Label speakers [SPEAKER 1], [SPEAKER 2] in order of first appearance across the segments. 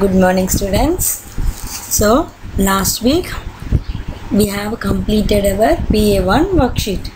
[SPEAKER 1] Good morning, students. So last week we have completed our PA1 worksheet.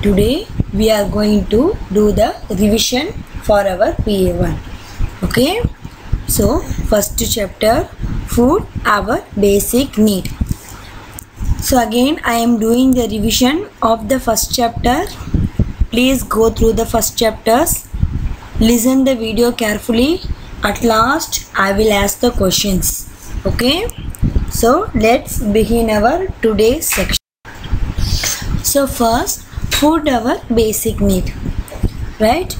[SPEAKER 1] Today we are going to do the revision for our PA1. Okay. So first chapter, food, our basic need. So again I am doing the revision of the first chapter. Please go through the first chapters. Listen the video carefully. At last I will ask the questions. Okay. So let's begin our today's section. So first, food, our basic need. Right?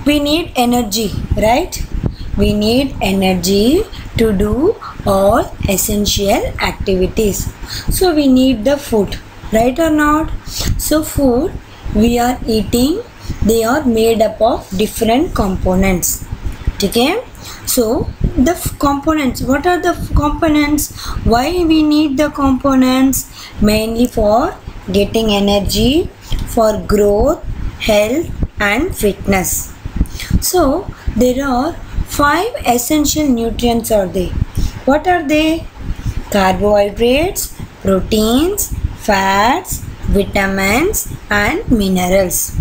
[SPEAKER 1] We need energy. Right? We need energy to do all essential activities. So we need the food. Right or not? So food we are eating, they are made up of different components. Okay? So the components, what are the components? Why we need the components? Mainly for getting energy, for growth, health and fitness. So there are 5 essential nutrients are there. What are they? Carbohydrates, proteins, fats, vitamins and minerals.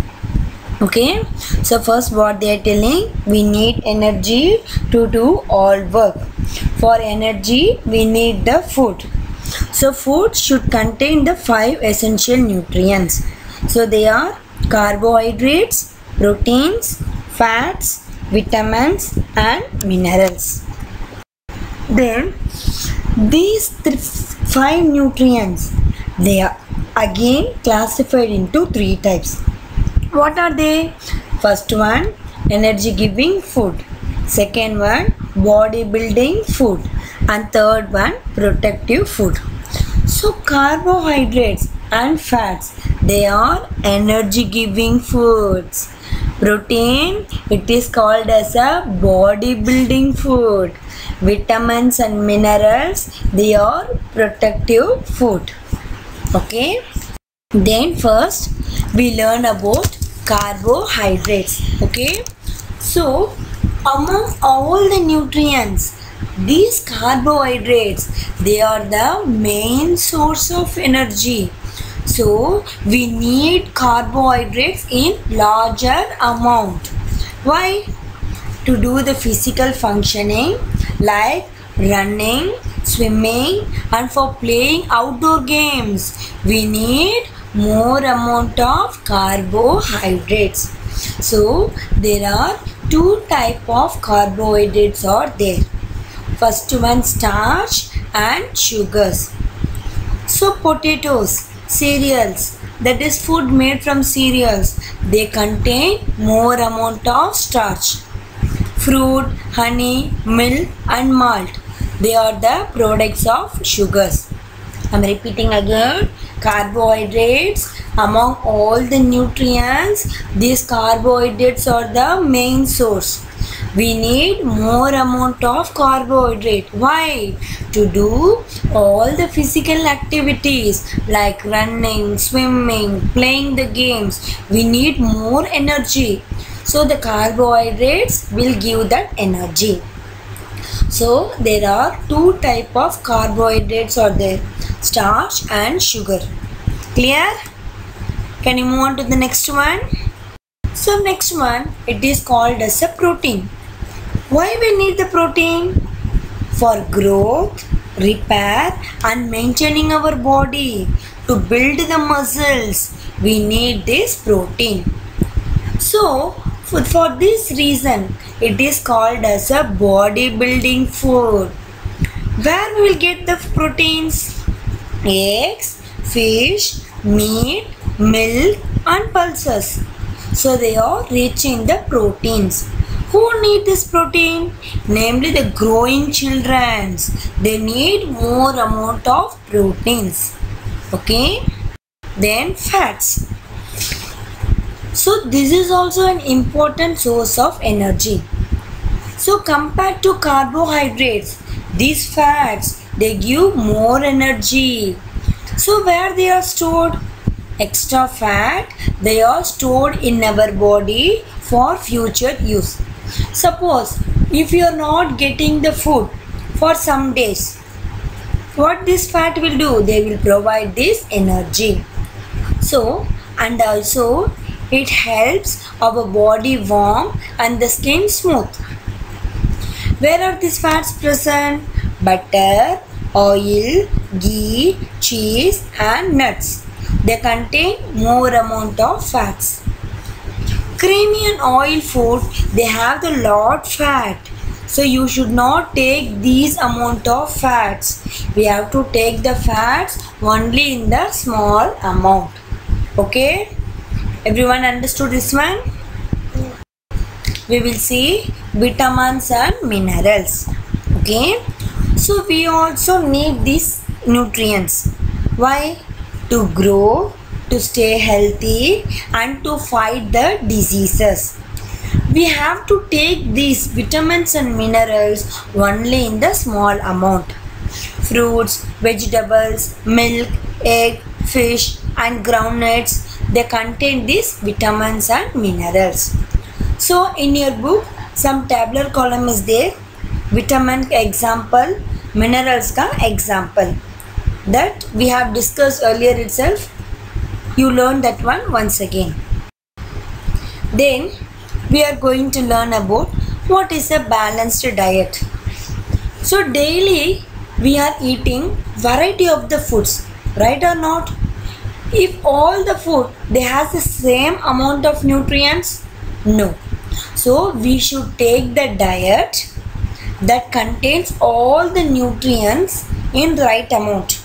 [SPEAKER 1] Okay, so first what they are telling, we need energy to do all work. For energy we need the food. So food should contain the 5 essential nutrients. So they are carbohydrates, proteins, fats, vitamins and minerals. Then these 5 nutrients, they are again classified into 3 types. What are they? First one, energy giving food. Second one, body building food. And third one, protective food. So carbohydrates and fats, they are energy giving foods. Protein, it is called as a body building food. Vitamins and minerals, they are protective food. Okay. Then first we learn about carbohydrates. Okay, so among all the nutrients, these carbohydrates, they are the main source of energy. So we need carbohydrates in larger amount. Why? To do the physical functioning like running, swimming and for playing outdoor games, we need more amount of carbohydrates. So there are 2 type of carbohydrates are there. First one, starch and sugars. So potatoes, cereals, that is food made from cereals, they contain more amount of starch. Fruit, honey, milk and malt, they are the products of sugars. I am repeating again. Carbohydrates, among all the nutrients, these carbohydrates are the main source. We need more amount of carbohydrate. Why? To do all the physical activities like running, swimming, playing the games. We need more energy. So the carbohydrates will give that energy. So there are 2 type of carbohydrates are there, starch and sugar. Clear? Can you move on to the next one? So next one, it is called as a protein. Why we need the protein? For growth, repair and maintaining our body. To build the muscles, we need this protein. So for this reason, it is called as a bodybuilding food. Where we will get the proteins? Eggs, fish, meat, milk and pulses. So they are rich in the proteins. Who need this protein? Namely the growing children. They need more amount of proteins. Okay. Then fats. So this is also an important source of energy. So compared to carbohydrates, these fats, they give more energy. So where they are stored? Extra fat, they are stored in our body for future use. Suppose if you are not getting the food, for some days. What this fat will do? They will provide this energy. So, and also it helps our body warm and the skin smooth. Where are these fats present? Butter, oil, ghee, cheese and nuts. They contain more amount of fats. Creamy and oil food, they have the lot fat. So you should not take these amount of fats. We have to take the fats only in the small amount. Okay? Everyone understood this one? We will see vitamins and minerals. Okay? So we also need these nutrients. Why? To grow, to stay healthy and to fight the diseases. We have to take these vitamins and minerals only in the small amount. Fruits, vegetables, milk, egg, fish and groundnuts, they contain these vitamins and minerals. So in your book, some tabular column is there. Vitamin example, minerals ka example. That we have discussed earlier itself. You learn that one once again. Then we are going to learn about what is a balanced diet. So daily we are eating variety of the foods, right or not? If all the food they has the same amount of nutrients, no. So we should take the diet that contains all the nutrients in right amount.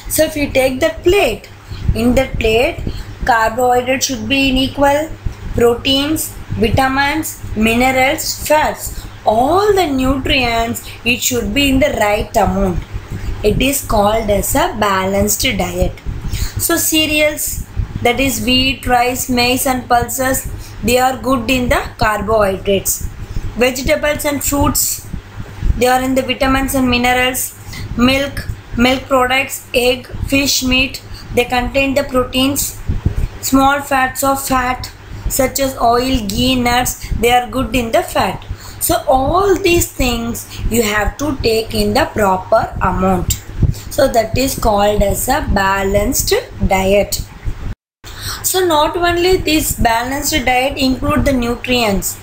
[SPEAKER 1] So if you take that plate, in that plate carbohydrate should be in equal, proteins, vitamins, minerals, fats, all the nutrients, it should be in the right amount. It is called as a balanced diet. So cereals, that is wheat, rice, maize and pulses, they are good in the carbohydrates. Vegetables and fruits, they are in the vitamins and minerals. Milk, milk products, egg, fish, meat, they contain the proteins. Small fats of fat such as oil, ghee, nuts, they are good in the fat. So all these things you have to take in the proper amount. So that is called as a balanced diet. So not only this balanced diet include the nutrients,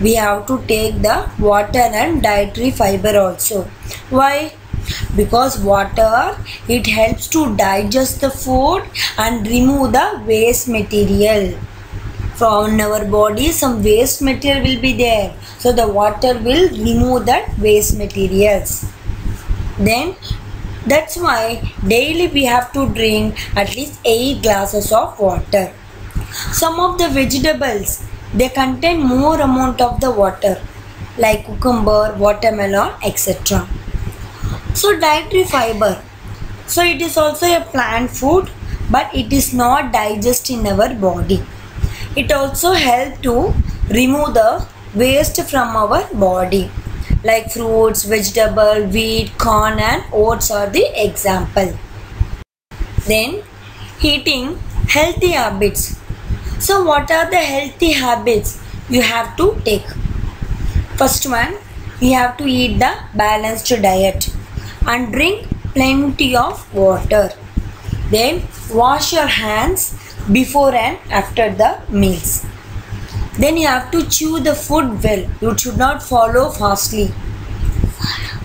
[SPEAKER 1] we have to take the water and dietary fiber also. Why? Because water, it helps to digest the food and remove the waste material. From our body some waste material will be there. So the water will remove that waste materials. Then that's why daily we have to drink at least 8 glasses of water. Some of the vegetables, they contain more amount of the water like cucumber, watermelon, etc. So dietary fiber. So it is also a plant food but it is not digested in our body. It also helps to remove the waste from our body. Like fruits, vegetable, wheat, corn and oats are the example. Then eating healthy habits. So what are the healthy habits you have to take? First one, you have to eat the balanced diet and drink plenty of water. Then wash your hands before and after the meals. Then you have to chew the food well. You should not follow fastly.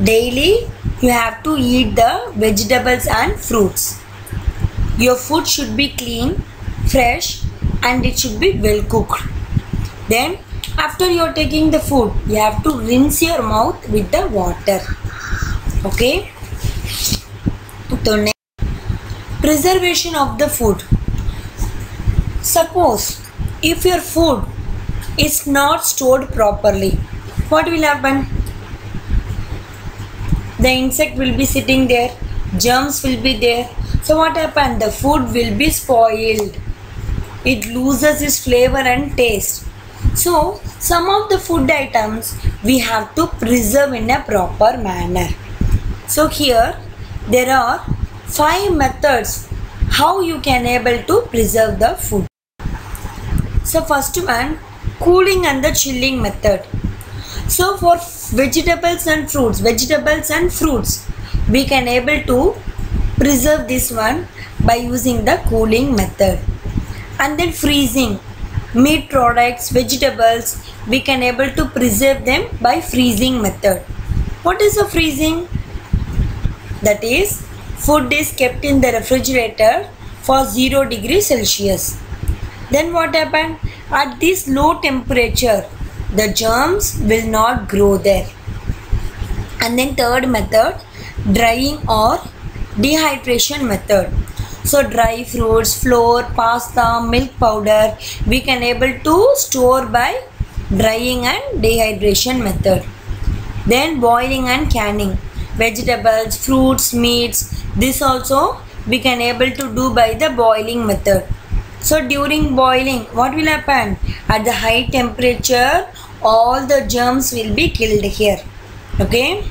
[SPEAKER 1] Daily you have to eat the vegetables and fruits. Your food should be clean, fresh and it should be well cooked. Then after you are taking the food, you have to rinse your mouth with the water. Okay. So next, preservation of the food. Suppose if your food is not stored properly, what will happen? The insect will be sitting there, germs will be there. So what happened? The food will be spoiled. It loses its flavor and taste. So some of the food items we have to preserve in a proper manner. So here there are 5 methods how you can able to preserve the food. So first one, cooling and the chilling method. So for vegetables and fruits, we can able to preserve this one by using the cooling method. And then freezing, meat products, vegetables, we can able to preserve them by freezing method. What is the freezing? That is, food is kept in the refrigerator for 0 degrees Celsius. Then what happened? At this low temperature, the germs will not grow there. And then third method, drying or dehydration method. So dry fruits, flour, pasta, milk powder, we can able to store by drying and dehydration method. Then boiling and canning, vegetables, fruits, meats, this also we can able to do by the boiling method. So during boiling, what will happen? At the high temperature, all the germs will be killed here. Okay.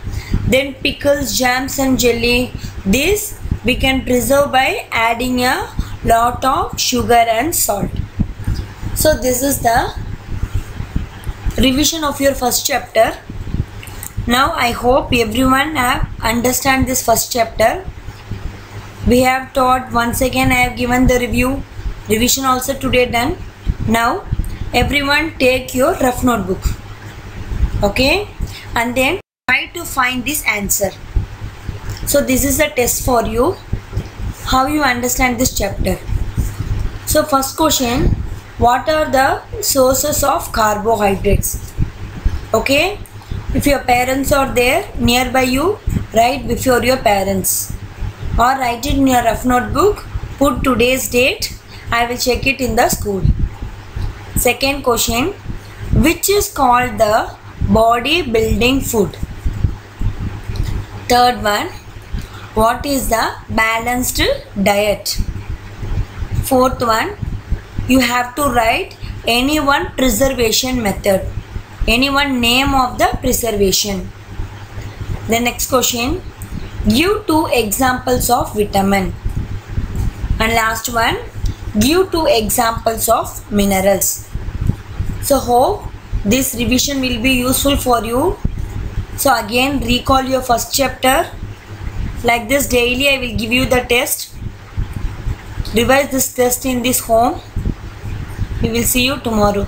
[SPEAKER 1] Then pickles, jams and jelly, this we can preserve by adding a lot of sugar and salt. So this is the revision of your first chapter. Now I hope everyone have understand this first chapter. We have taught, once again I have given the revision also today done. Now everyone take your rough notebook, okay, and then try to find this answer. So this is a test for you, how you understand this chapter. So first question, what are the sources of carbohydrates? Okay, if your parents are there nearby you, write before your parents or write it in your rough notebook, put today's date, I will check it in the school. Second question, which is called the body building food? Third one, what is the balanced diet? Fourth one, you have to write any one preservation method, any one name of the preservation. The next question, give 2 examples of vitamin. And last one, give 2 examples of minerals. So hope this revision will be useful for you. So again recall your first chapter. Like this daily I will give you the test. Revise this test in this home. We will see you tomorrow.